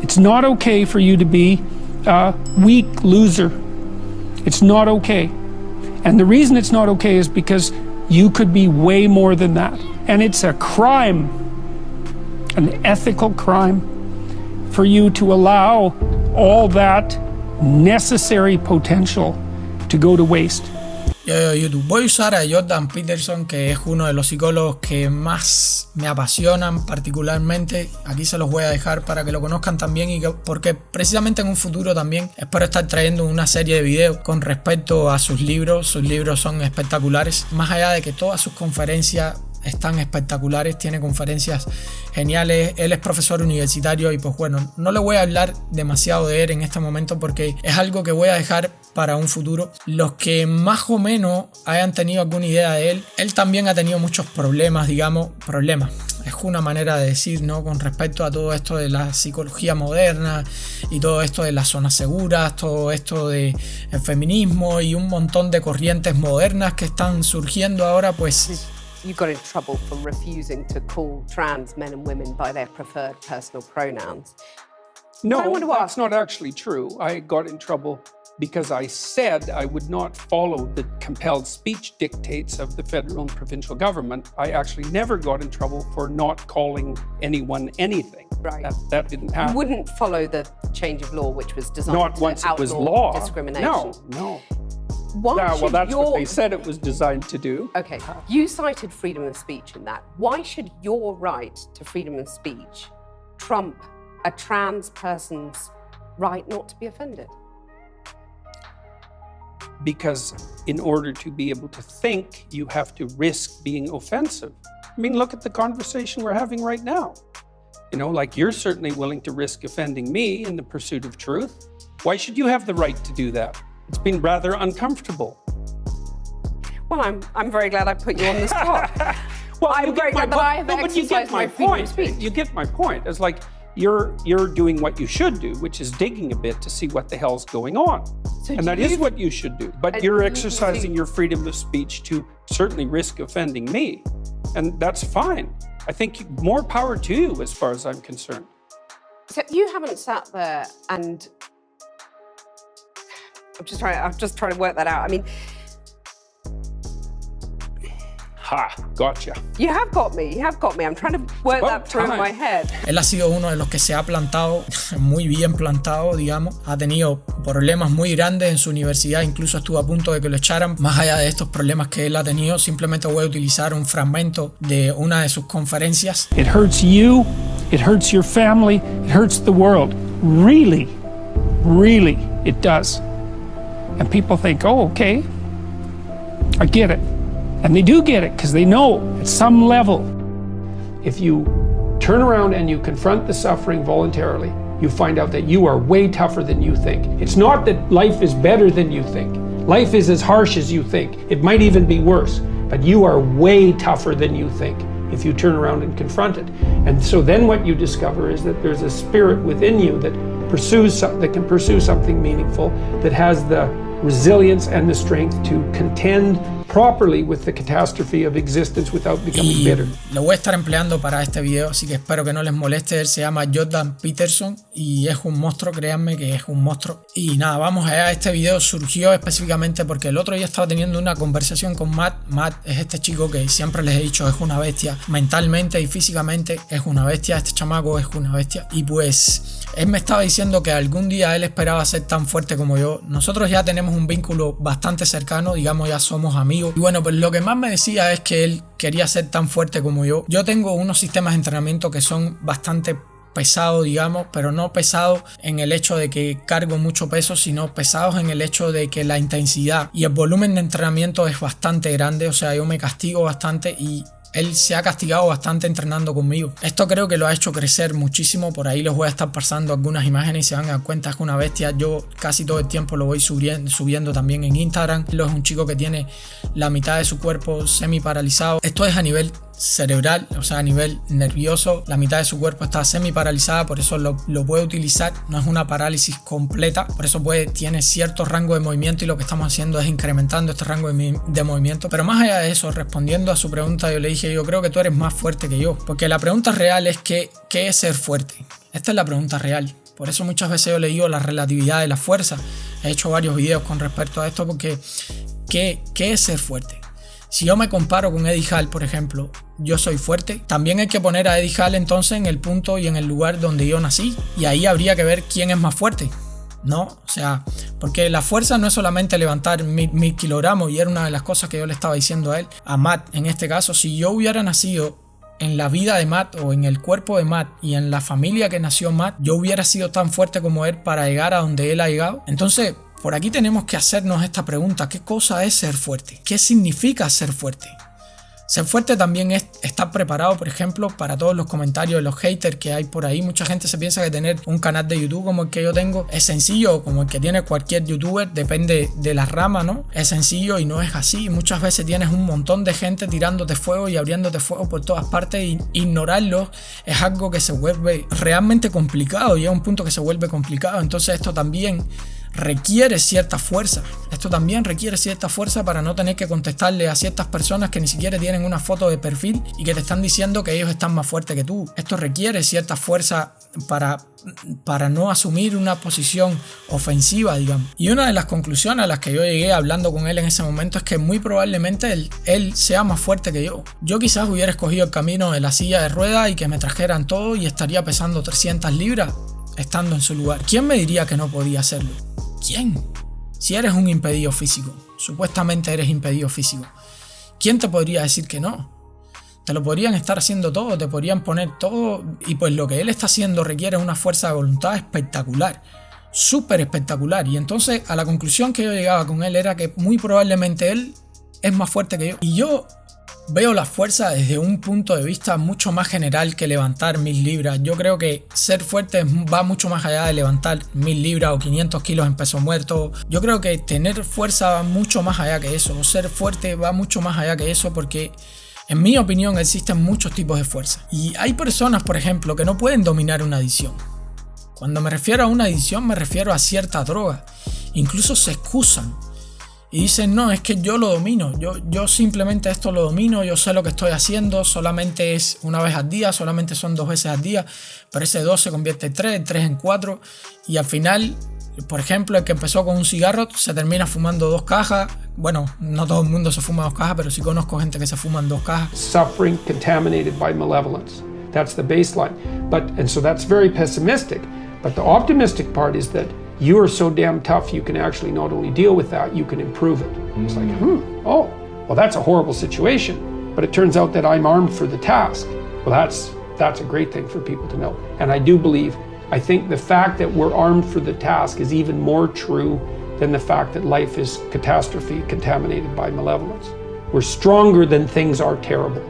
It's not okay for you to be a weak loser. It's not okay. And the reason it's not okay is because you could be way more than that. And it's a crime, an ethical crime, for you to allow all that necessary potential to go to waste. YouTube. Voy a usar a Jordan Peterson, que es uno de los psicólogos que más me apasionan particularmente. Aquí se los voy a dejar para que lo conozcan también, y porque precisamente en un futuro también espero estar trayendo una serie de videos con respecto a sus libros. Sus libros son espectaculares, más allá de que todas sus conferencias están espectaculares, tiene conferencias geniales. Él es profesor universitario y pues bueno, no le voy a hablar demasiado de él en este momento porque es algo que voy a dejar para un futuro. Los que más o menos hayan tenido alguna idea de él, él también ha tenido muchos problemas, digamos, es una manera de decir, ¿no? Con respecto a todo esto de la psicología moderna y todo esto de las zonas seguras, todo esto de el feminismo y un montón de corrientes modernas que están surgiendo ahora, pues... You got in trouble for refusing to call trans men and women by their preferred personal pronouns. No, that's not actually true. I got in trouble because I said I would not follow the compelled speech dictates of the federal and provincial government. I actually never got in trouble for not calling anyone anything. Right. That didn't happen. You wouldn't follow the change of law, which was designed not to once it was outlaw law. discrimination. No. Well, that's what they said it was designed to do. Okay, you cited freedom of speech in that. Why should your right to freedom of speech trump a trans person's right not to be offended? Because in order to be able to think, you have to risk being offensive. I mean, look at the conversation we're having right now. You know, like you're certainly willing to risk offending me in the pursuit of truth. Why should you have the right to do that? It's been rather uncomfortable. Well, I'm very glad I put you on the spot. Well, I'm very glad that I have exercised my freedom of speech. You get my point. It's like you're doing what you should do, which is digging a bit to see what the hell's going on. And that is what you should do. But you're exercising your freedom of speech to certainly risk offending me. And that's fine. I think more power to you as far as I'm concerned. Except you haven't sat there and... I'm just trying to work that out. I mean... Ha, gotcha. You have got me. I'm trying to work that through in my head. Él ha sido uno de los que se ha plantado, muy bien plantado, digamos. Ha tenido problemas muy grandes en su universidad, incluso estuvo a punto de que lo echaran. Más allá de estos problemas que él ha tenido, simplemente voy a utilizar un fragmento de una de sus conferencias. It hurts you, it hurts your family, it hurts the world. Really, really, it does. And people think, oh, okay, I get it. And they do get it because they know at some level, if you turn around and you confront the suffering voluntarily, you find out that you are way tougher than you think. It's not that life is better than you think. Life is as harsh as you think. It might even be worse, but you are way tougher than you think if you turn around and confront it. And so then what you discover is that there's a spirit within you that can pursue something meaningful, that has the resilience and the strength to contend properly with the catastrophe of existence without becoming bitter. Lo voy a estar empleando para este video, así que espero que no les moleste. Él se llama Jordan Peterson y es un monstruo, créanme que es un monstruo. Y nada, vamos allá. Este video surgió específicamente porque el otro día estaba teniendo una conversación con Matt. Matt es este chico que siempre les he dicho es una bestia, mentalmente y físicamente es una bestia. Este chamaco es una bestia. Y pues él me estaba diciendo que algún día él esperaba ser tan fuerte como yo. Nosotros ya tenemos un vínculo bastante cercano, digamos, ya somos amigos. Y bueno, pues lo que más me decía es que él quería ser tan fuerte como yo. Yo tengo unos sistemas de entrenamiento que son bastante pesados, digamos, pero no pesados en el hecho de que cargo mucho peso, sino pesados en el hecho de que la intensidad y el volumen de entrenamiento es bastante grande. O sea, yo me castigo bastante y él se ha castigado bastante entrenando conmigo. Esto creo que lo ha hecho crecer muchísimo. Por ahí les voy a estar pasando algunas imágenes y se van a dar cuenta que es una bestia. Yo casi todo el tiempo lo voy subiendo también en Instagram. Él es un chico que tiene la mitad de su cuerpo semi paralizado. Esto es a nivel cerebral, o sea, a nivel nervioso. La mitad de su cuerpo está semi paralizada, por eso lo puede utilizar. No es una parálisis completa, por eso tiene cierto rango de movimiento y lo que estamos haciendo es incrementando este rango de movimiento. Pero más allá de eso, respondiendo a su pregunta, yo le dije, yo creo que tú eres más fuerte que yo, porque la pregunta real es ¿qué es ser fuerte? Esta es la pregunta real. Por eso muchas veces yo le digo la relatividad de la fuerza. He hecho varios videos con respecto a esto porque ¿qué es ser fuerte? Si yo me comparo con Eddie Hall, por ejemplo, yo soy fuerte. También hay que poner a Eddie Hall entonces en el punto y en el lugar donde yo nací. Y ahí habría que ver quién es más fuerte, ¿no? O sea, porque la fuerza no es solamente levantar 1000 kilogramos, y era una de las cosas que yo le estaba diciendo a él, a Matt en este caso. Si yo hubiera nacido en la vida de Matt o en el cuerpo de Matt y en la familia que nació Matt, yo hubiera sido tan fuerte como él para llegar a donde él ha llegado. Entonces, por aquí tenemos que hacernos esta pregunta: ¿qué cosa es ser fuerte? ¿Qué significa ser fuerte? Ser fuerte también es estar preparado, por ejemplo, para todos los comentarios de los haters que hay por ahí. Mucha gente se piensa que tener un canal de YouTube como el que yo tengo es sencillo, como el que tiene cualquier youtuber, depende de la rama, ¿no? Es sencillo y no es así. Muchas veces tienes un montón de gente tirándote fuego y abriéndote fuego por todas partes, y ignorarlo es algo que se vuelve realmente complicado. Llega un punto que se vuelve complicado. Entonces esto también requiere cierta fuerza. Esto también requiere cierta fuerza para no tener que contestarle a ciertas personas que ni siquiera tienen una foto de perfil y que te están diciendo que ellos están más fuertes que tú. Esto requiere cierta fuerza para no asumir una posición ofensiva, digamos. Y una de las conclusiones a las que yo llegué hablando con él en ese momento es que muy probablemente él sea más fuerte que yo. Yo quizás hubiera escogido el camino de la silla de ruedas y que me trajeran todo y estaría pesando 300 libras estando en su lugar. ¿Quién me diría que no podía hacerlo? ¿Quién? Si eres un impedido físico, supuestamente eres impedido físico, ¿quién te podría decir que no? Te lo podrían estar haciendo todo, te podrían poner todo, y pues lo que él está haciendo requiere una fuerza de voluntad espectacular, súper espectacular. Y entonces a la conclusión que yo llegaba con él era que muy probablemente él es más fuerte que yo. Y yo veo la fuerza desde un punto de vista mucho más general que levantar 1000 libras. Yo creo que ser fuerte va mucho más allá de levantar 1000 libras o 500 kilos en peso muerto. Yo creo que tener fuerza va mucho más allá que eso. Ser fuerte va mucho más allá que eso, porque en mi opinión existen muchos tipos de fuerza. Y hay personas, por ejemplo, que no pueden dominar una adicción. Cuando me refiero a una adicción me refiero a cierta droga. Incluso se excusan y dicen: no, es que yo lo domino, yo simplemente esto lo domino, yo sé lo que estoy haciendo, solamente es una vez al día, solamente son 2 veces al día, pero ese 2 se convierte en 3, 3 en 4, y al final, por ejemplo, el que empezó con un cigarro se termina fumando 2 cajas. Bueno, no todo el mundo se fuma 2 cajas, pero sí conozco gente que se fuman 2 cajas. Suffering contaminated by malevolence. That's the baseline. And so that's very pessimistic. But the optimistic part is that you are so damn tough, you can actually not only deal with that, you can improve it. It's like, oh, well, that's a horrible situation, but it turns out that I'm armed for the task. Well, that's a great thing for people to know. And I think the fact that we're armed for the task is even more true than the fact that life is catastrophe contaminated by malevolence. We're stronger than things are terrible.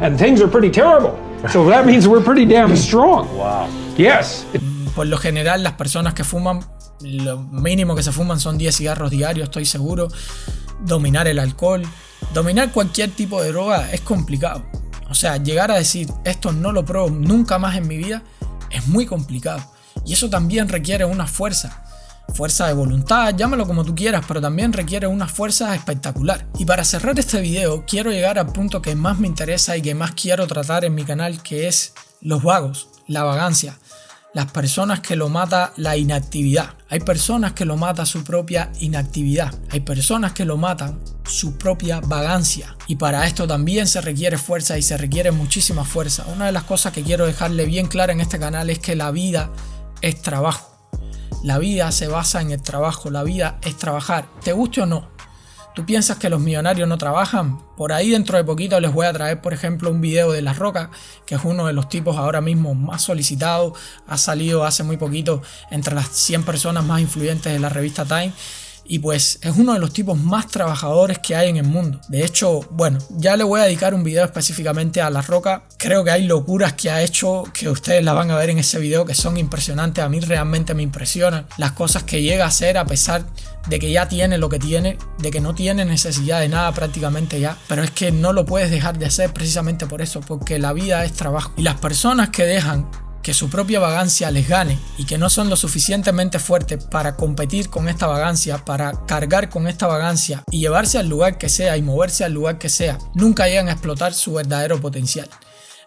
And things are pretty terrible. So that means we're pretty damn strong. Wow. Yes. Por lo general, las personas que fuman, lo mínimo que se fuman son 10 cigarros diarios, estoy seguro. Dominar el alcohol, dominar cualquier tipo de droga es complicado. O sea, llegar a decir esto no lo pruebo nunca más en mi vida es muy complicado. Y eso también requiere una fuerza de voluntad, llámalo como tú quieras, pero también requiere una fuerza espectacular. Y para cerrar este video, quiero llegar al punto que más me interesa y que más quiero tratar en mi canal, que es los vagos, la vagancia. Las personas que lo mata la inactividad. Hay personas que lo mata su propia inactividad. Hay personas que lo matan su propia vagancia. Y para esto también se requiere fuerza y se requiere muchísima fuerza. Una de las cosas que quiero dejarle bien clara en este canal es que la vida es trabajo. La vida se basa en el trabajo. La vida es trabajar, te guste o no. ¿Tú piensas que los millonarios no trabajan? Por ahí dentro de poquito les voy a traer, por ejemplo, un video de La Roca, que es uno de los tipos ahora mismo más solicitados. Ha salido hace muy poquito entre las 100 personas más influyentes de la revista Time. Y pues es uno de los tipos más trabajadores que hay en el mundo. De hecho, bueno, ya le voy a dedicar un video específicamente a La Roca. Creo que hay locuras que ha hecho que ustedes la van a ver en ese video, que son impresionantes. A mí realmente me impresionan las cosas que llega a hacer, a pesar de que ya tiene lo que tiene, de que no tiene necesidad de nada prácticamente ya. Pero es que no lo puedes dejar de hacer precisamente por eso, porque la vida es trabajo. Y las personas que dejan que su propia vagancia les gane y que no son lo suficientemente fuertes para competir con esta vagancia, para cargar con esta vagancia y llevarse al lugar que sea y moverse al lugar que sea, nunca llegan a explotar su verdadero potencial.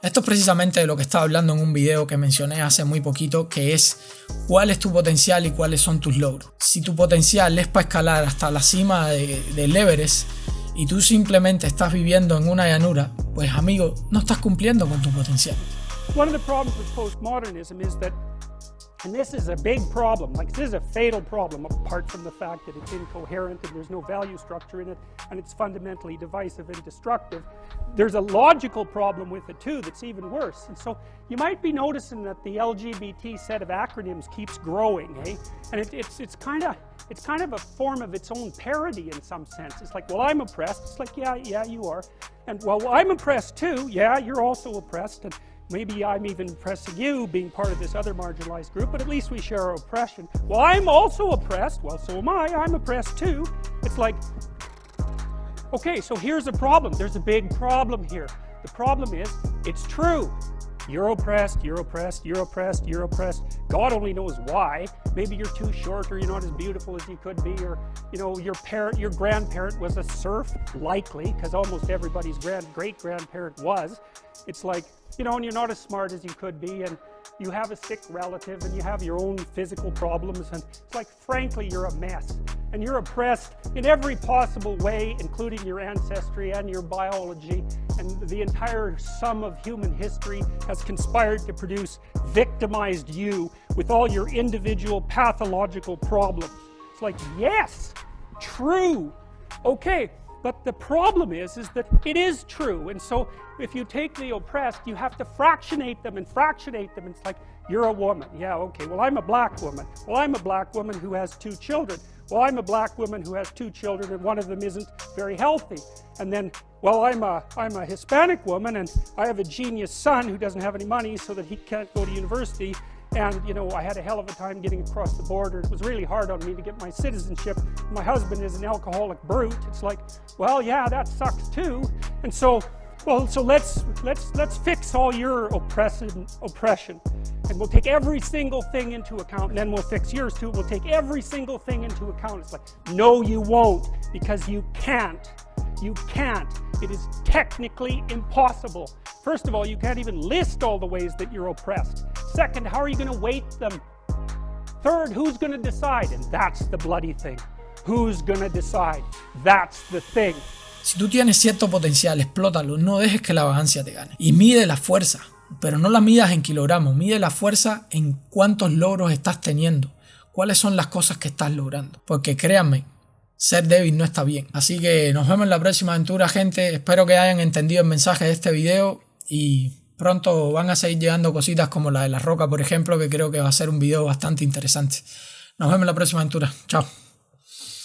Esto es precisamente de lo que estaba hablando en un video que mencioné hace muy poquito, que es cuál es tu potencial y cuáles son tus logros. Si tu potencial es para escalar hasta la cima del Everest y tú simplemente estás viviendo en una llanura, pues amigo, no estás cumpliendo con tu potencial. One of the problems with postmodernism is that, and this is a big problem, like this is a fatal problem apart from the fact that it's incoherent and there's no value structure in it and it's fundamentally divisive and destructive. There's a logical problem with it too that's even worse. And so you might be noticing that the LGBT set of acronyms keeps growing, eh? And it's kind of a form of its own parody in some sense. It's like, well, I'm oppressed. It's like, yeah, you are. And well, I'm oppressed too. Yeah, you're also oppressed. And maybe I'm even oppressing you being part of this other marginalized group, but at least we share our oppression. Well, I'm also oppressed. Well, so am I. I'm oppressed too. It's like, okay, so here's a problem. There's a big problem here. The problem is, it's true. You're oppressed, you're oppressed, you're oppressed, you're oppressed. God only knows why. Maybe you're too short, or you're not as beautiful as you could be, or your grandparent was a serf, likely, because almost everybody's great-grandparent was. It's like, and you're not as smart as you could be, and you have a sick relative, and you have your own physical problems, and it's like, frankly, you're a mess. And you're oppressed in every possible way, including your ancestry and your biology, and the entire sum of human history has conspired to produce victimized you with all your individual pathological problems. It's like, yes, true, okay. But the problem is that it is true, and so if you take the oppressed, you have to fractionate them, and it's like, you're a woman, yeah, okay, well, I'm a black woman. Well, I'm a black woman who has 2 children. Well, I'm a black woman who has 2 children, and one of them isn't very healthy. And then, well, I'm a Hispanic woman, and I have a genius son who doesn't have any money so that he can't go to university. And, I had a hell of a time getting across the border. It was really hard on me to get my citizenship. My husband is an alcoholic brute. It's like, well, yeah, that sucks too. And so let's fix all your oppression. And we'll take every single thing into account, and then we'll fix yours too. We'll take every single thing into account. It's like, no, you won't, because you can't. You can't. It is technically impossible. First of all, you can't even list all the ways that you're oppressed. Second, how are you going to weight them? Third, who's going to decide? And that's the bloody thing. Who's going to decide? That's the thing. Si tú tienes cierto potencial, explótalo, no dejes que la vagancia te gane. Y mide la fuerza, pero no la midas en kilogramos, mide la fuerza en cuántos logros estás teniendo, cuáles son las cosas que estás logrando. Porque créanme, ser débil no está bien. Así que nos vemos en la próxima aventura, gente. Espero que hayan entendido el mensaje de este video y pronto van a seguir llegando cositas como la de la roca, por ejemplo, que creo que va a ser un video bastante interesante. Nos vemos en la próxima aventura. Chao.